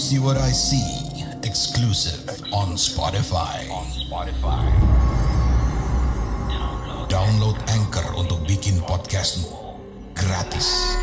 See What I See, exclusive on Spotify. Download Anchor untuk bikin podcastmu gratis.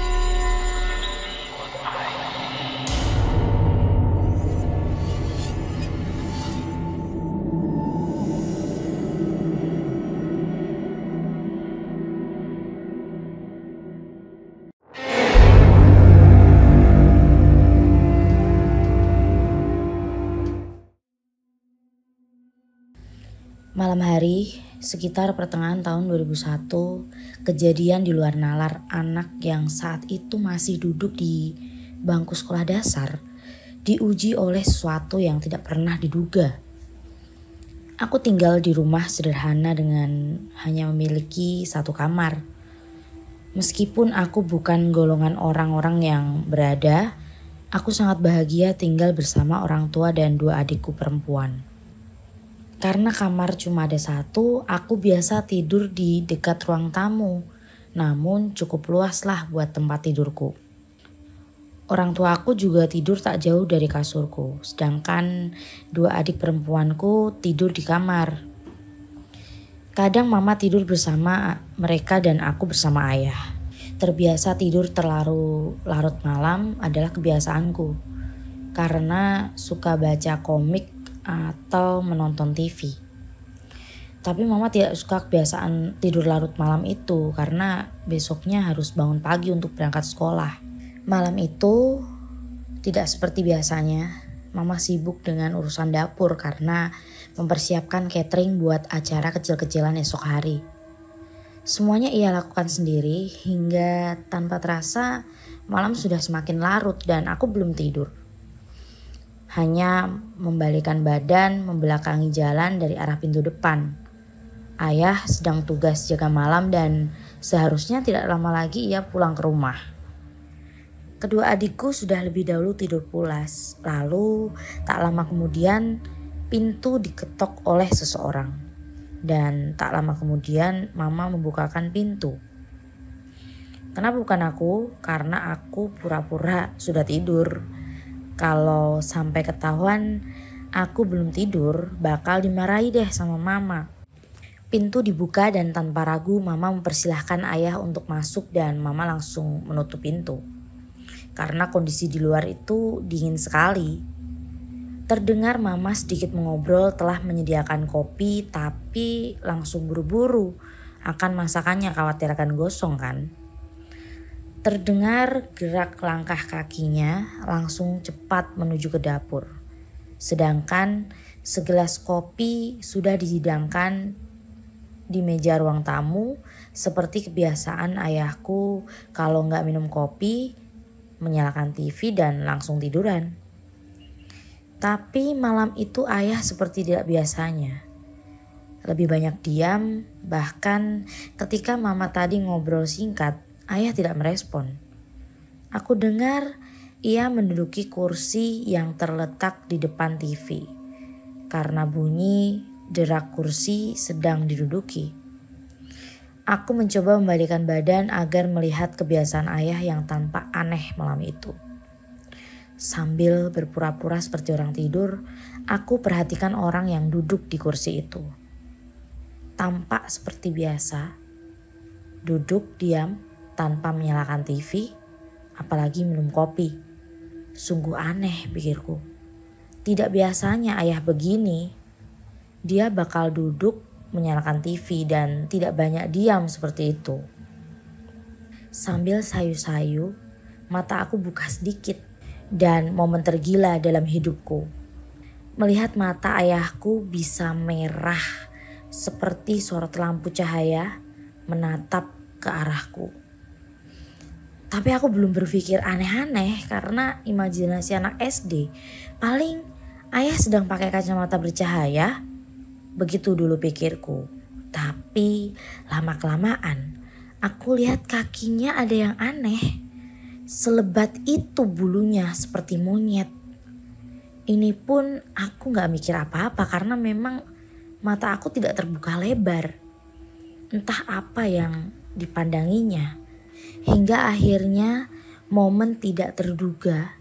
Malam hari, sekitar pertengahan tahun 2001, kejadian di luar nalar anak yang saat itu masih duduk di bangku sekolah dasar diuji oleh sesuatu yang tidak pernah diduga. Aku tinggal di rumah sederhana dengan hanya memiliki satu kamar. Meskipun aku bukan golongan orang-orang yang berada, aku sangat bahagia tinggal bersama orang tua dan dua adikku perempuan. Karena kamar cuma ada satu, aku biasa tidur di dekat ruang tamu. Namun cukup luas lah buat tempat tidurku. Orang tua aku juga tidur tak jauh dari kasurku. Sedangkan dua adik perempuanku tidur di kamar. Kadang mama tidur bersama mereka dan aku bersama ayah. Terbiasa tidur terlalu larut malam adalah kebiasaanku. Karena suka baca komik atau menonton TV. Tapi mama tidak suka kebiasaan tidur larut malam itu karena besoknya harus bangun pagi untuk berangkat sekolah. Malam itu tidak seperti biasanya. Mama sibuk dengan urusan dapur karena mempersiapkan catering buat acara kecil-kecilan esok hari. Semuanya ia lakukan sendiri hingga tanpa terasa malam sudah semakin larut dan aku belum tidur. Hanya membalikkan badan membelakangi jalan dari arah pintu depan. Ayah sedang tugas jaga malam dan seharusnya tidak lama lagi ia pulang ke rumah. Kedua adikku sudah lebih dahulu tidur pulas. Lalu tak lama kemudian pintu diketok oleh seseorang. Dan tak lama kemudian mama membukakan pintu. Kenapa bukan aku? Karena aku pura-pura sudah tidur. Kalau sampai ketahuan aku belum tidur, bakal dimarahi deh sama mama. Pintu dibuka dan tanpa ragu mama mempersilahkan ayah untuk masuk dan mama langsung menutup pintu. Karena kondisi di luar itu dingin sekali. Terdengar mama sedikit mengobrol telah menyediakan kopi tapi langsung buru-buru. Akan masakannya khawatir akan gosong kan. Terdengar gerak langkah kakinya langsung cepat menuju ke dapur. Sedangkan segelas kopi sudah dihidangkan di meja ruang tamu seperti kebiasaan ayahku kalau nggak minum kopi, menyalakan TV dan langsung tiduran. Tapi malam itu ayah seperti tidak biasanya. Lebih banyak diam, bahkan ketika mama tadi ngobrol singkat, ayah tidak merespon. Aku dengar ia menduduki kursi yang terletak di depan TV. Karena bunyi derak kursi sedang diduduki. Aku mencoba membalikkan badan agar melihat kebiasaan ayah yang tampak aneh malam itu. Sambil berpura-pura seperti orang tidur, aku perhatikan orang yang duduk di kursi itu. Tampak seperti biasa, duduk diam, tanpa menyalakan TV, apalagi minum kopi. Sungguh aneh pikirku. Tidak biasanya ayah begini. Dia bakal duduk menyalakan TV dan tidak banyak diam seperti itu. Sambil sayu-sayu, mata aku buka sedikit dan momen tergila dalam hidupku. Melihat mata ayahku bisa merah seperti sorot lampu cahaya menatap ke arahku. Tapi aku belum berpikir aneh-aneh karena imajinasi anak SD. Paling ayah sedang pakai kacamata bercahaya. Begitu dulu pikirku. Tapi lama-kelamaan aku lihat kakinya ada yang aneh. Selebat itu bulunya seperti monyet. Ini pun aku gak mikir apa-apa karena memang mata aku tidak terbuka lebar. Entah apa yang dipandanginya. Hingga akhirnya momen tidak terduga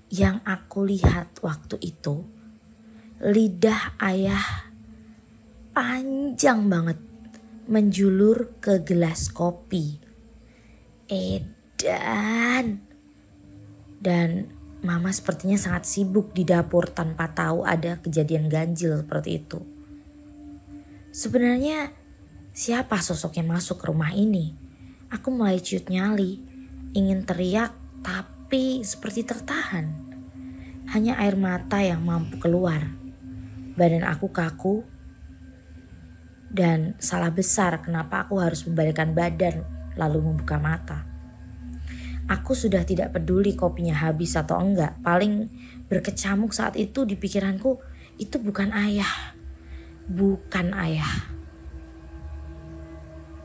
Yang aku lihat waktu itu, lidah ayah panjang banget menjulur ke gelas kopi. Edan. Dan mama sepertinya sangat sibuk di dapur tanpa tahu ada kejadian ganjil seperti itu. Sebenarnya siapa sosok yang masuk ke rumah ini? Aku mulai ciut nyali, ingin teriak tapi seperti tertahan. Hanya air mata yang mampu keluar. Badan aku kaku dan salah besar kenapa aku harus membalikkan badan lalu membuka mata. Aku sudah tidak peduli kopinya habis atau enggak. Paling berkecamuk saat itu di pikiranku, itu bukan ayah. Bukan ayah.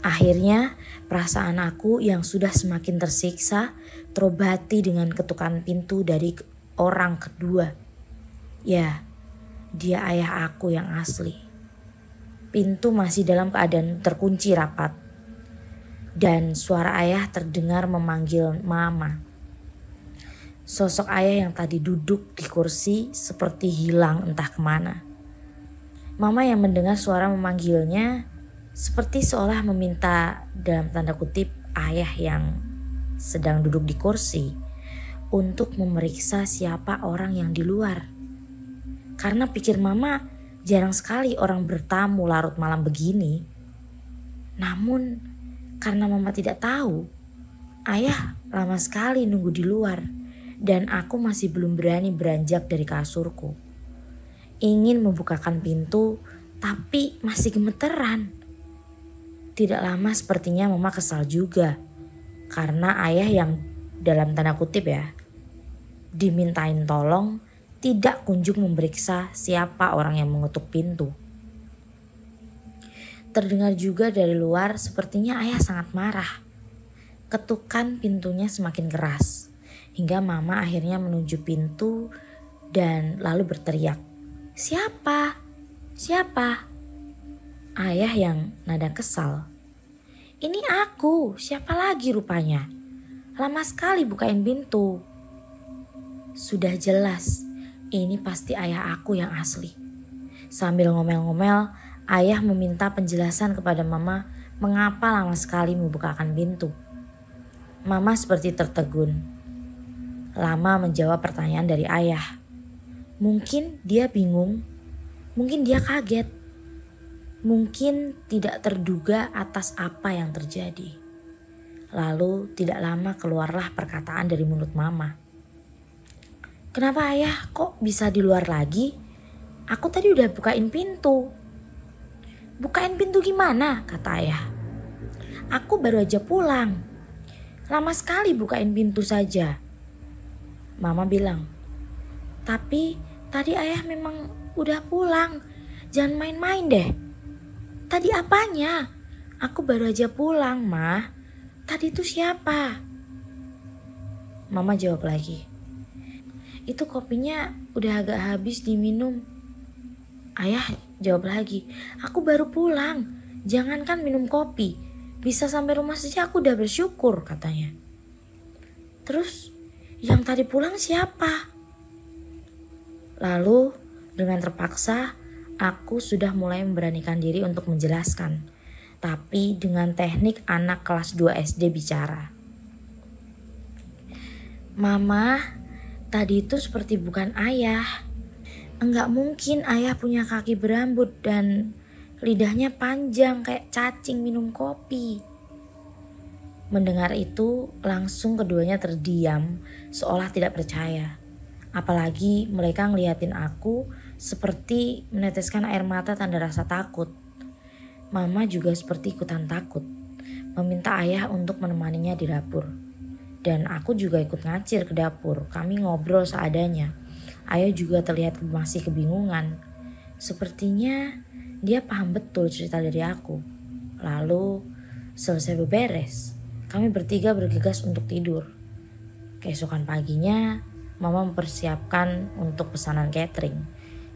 Akhirnya perasaan aku yang sudah semakin tersiksa terobati dengan ketukan pintu dari orang kedua. Ya, dia ayah aku yang asli. Pintu masih dalam keadaan terkunci rapat. Dan suara ayah terdengar memanggil mama. Sosok ayah yang tadi duduk di kursi seperti hilang entah kemana. Mama yang mendengar suara memanggilnya seperti seolah meminta dalam tanda kutip ayah yang sedang duduk di kursi untuk memeriksa siapa orang yang di luar. Karena pikir mama jarang sekali orang bertamu larut malam begini. Namun karena mama tidak tahu, ayah lama sekali nunggu di luar dan aku masih belum berani beranjak dari kasurku. Ingin membukakan pintu tapi masih gemeteran. Tidak lama sepertinya mama kesal juga karena ayah yang dalam tanda kutip ya dimintain tolong tidak kunjung memeriksa siapa orang yang mengetuk pintu. Terdengar juga dari luar sepertinya ayah sangat marah. Ketukan pintunya semakin keras hingga mama akhirnya menuju pintu dan lalu berteriak, "Siapa? Siapa?" Ayah yang nada kesal, "Ini aku, siapa lagi rupanya? Lama sekali bukain pintu." Sudah jelas, ini pasti ayah aku yang asli. Sambil ngomel-ngomel, ayah meminta penjelasan kepada mama mengapa lama sekali membukakan pintu. Mama seperti tertegun. Lama menjawab pertanyaan dari ayah. Mungkin dia bingung, mungkin dia kaget. Mungkin tidak terduga atas apa yang terjadi. Lalu tidak lama keluarlah perkataan dari mulut mama. "Kenapa ayah kok bisa di luar lagi? Aku tadi udah bukain pintu." "Bukain pintu gimana?" kata ayah. "Aku baru aja pulang. Lama sekali bukain pintu saja." Mama bilang, "Tapi tadi ayah memang udah pulang. Jangan main-main deh." "Tadi apanya? Aku baru aja pulang, Ma. Tadi itu siapa?" Mama jawab lagi, "Itu kopinya udah agak habis diminum." Ayah jawab lagi, "Aku baru pulang. Jangankan minum kopi. Bisa sampai rumah saja aku udah bersyukur," katanya. "Terus yang tadi pulang siapa?" Lalu dengan terpaksa aku sudah mulai memberanikan diri untuk menjelaskan. Tapi dengan teknik anak kelas 2 SD bicara. "Mama, tadi itu seperti bukan ayah. Enggak mungkin ayah punya kaki berambut dan lidahnya panjang kayak cacing minum kopi." Mendengar itu langsung keduanya terdiam seolah tidak percaya. Apalagi mereka ngeliatin aku seperti meneteskan air mata tanda rasa takut. Mama juga seperti ikutan takut, meminta ayah untuk menemaninya di dapur. Dan aku juga ikut ngacir ke dapur, kami ngobrol seadanya. Ayah juga terlihat masih kebingungan. Sepertinya dia paham betul cerita dari aku. Lalu selesai beberes, kami bertiga bergegas untuk tidur. Keesokan paginya, Mama mempersiapkan untuk pesanan catering.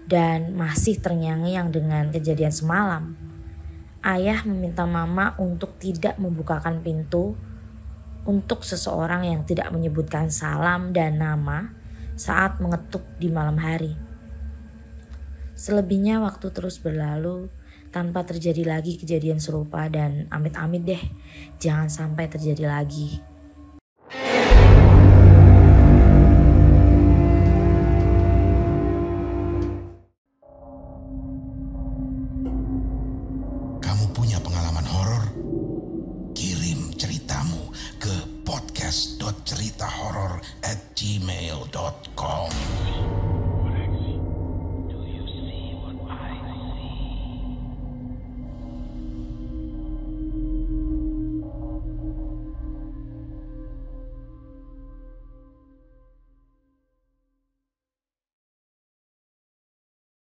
Dan masih terngiang-ngiang dengan kejadian semalam. Ayah meminta Mama untuk tidak membukakan pintu untuk seseorang yang tidak menyebutkan salam dan nama saat mengetuk di malam hari. Selebihnya waktu terus berlalu tanpa terjadi lagi kejadian serupa, dan amit-amit deh jangan sampai terjadi lagi. Kamu punya pengalaman horor? Kirim ceritamu ke podcast.ceritahoror@gmail.com.